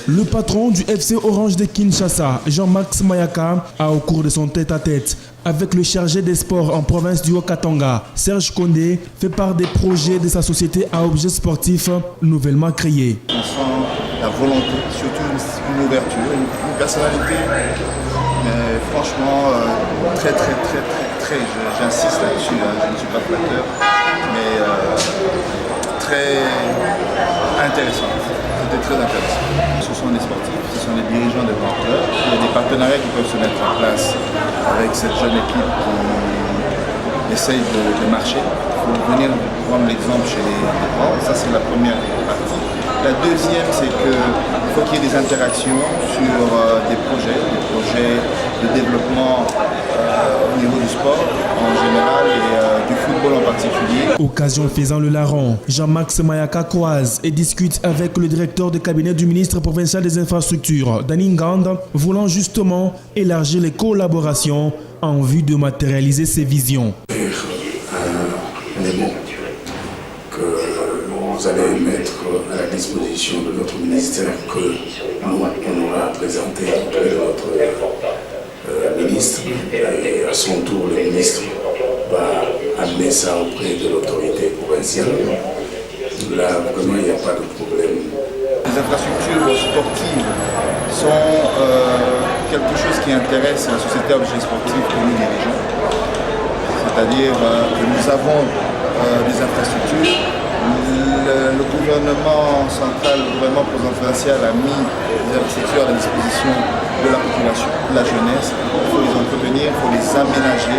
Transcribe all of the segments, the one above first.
Le patron du FC Orange de Kinshasa, Jean-Max Mayaka, a au cours de son tête-à-tête avec le chargé des sports en province du Haut-Katanga, Serge Condé, fait part des projets de sa société à objets sportifs nouvellement créée. On sent la volonté, surtout une ouverture, une personnalité, mais franchement très, j'insiste là-dessus, je ne suis pas flatteur, mais très intéressante. C'était très intéressant. Ce sont des sportifs, ce sont les dirigeants des grands clubs. Il y a des partenariats qui peuvent se mettre en place avec cette jeune équipe qui essaye de marcher. Il faut venir prendre l'exemple chez les grands. Ça, c'est la première partie. La deuxième, c'est qu'il faut qu'il y ait des interactions sur des projets de développement au niveau du sport en général et du football en particulier. Occasion faisant le larron, Jean-Max Mayaka croise et discute avec le directeur de cabinet du ministre provincial des infrastructures, Danny Ngand, voulant justement élargir les collaborations en vue de matérialiser ses visions. Les mots que vous allez mettre à la disposition de notre ministère que nous, on aura présenté auprès de notre ministre, et à son tour le ministre va amener ça auprès de l'autorité provinciale. Là, vraiment, il n'y a pas de problème. Les infrastructures sportives sont quelque chose qui intéresse la société à objets sportifs que nous dirigeons. C'est-à-dire que nous avons des infrastructures. Le gouvernement central, le gouvernement provincial a mis des infrastructures à la disposition de la population, de la jeunesse. Il faut les entretenir, il faut les aménager.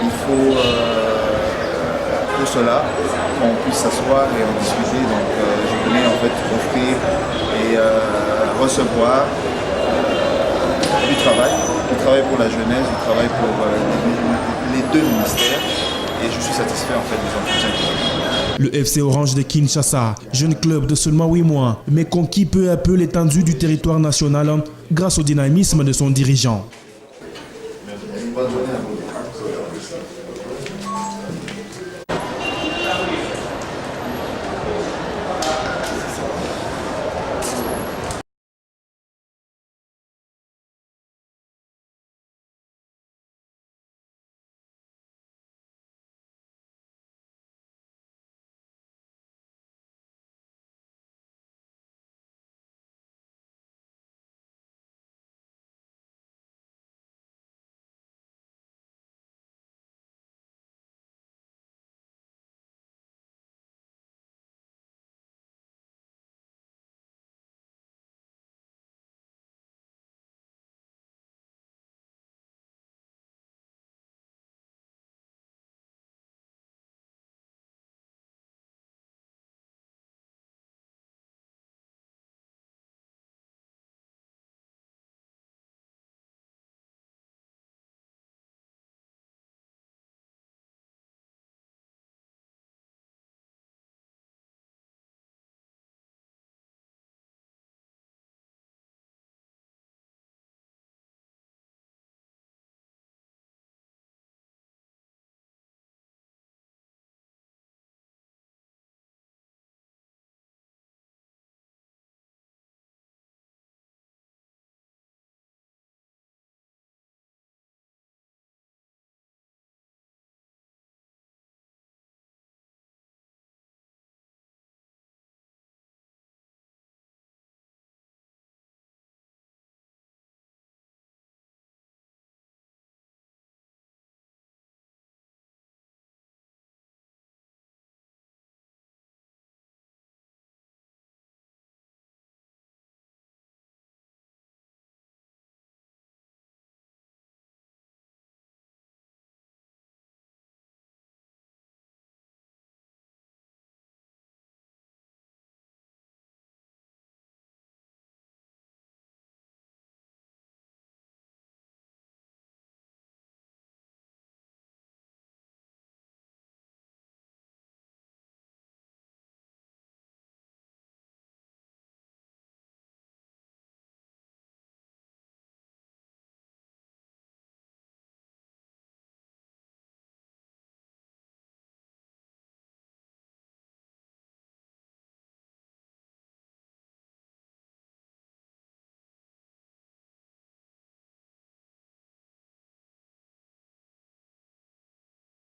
Il faut pour cela qu'on puisse s'asseoir et en discuter. Donc je voulais en fait offrir et recevoir du travail pour la jeunesse, du travail pour les deux ministères. Et je suis satisfait en fait des entretiens que j'ai. Le FC Orange de Kinshasa, jeune club de seulement 8 mois, mais conquis peu à peu l'étendue du territoire national grâce au dynamisme de son dirigeant.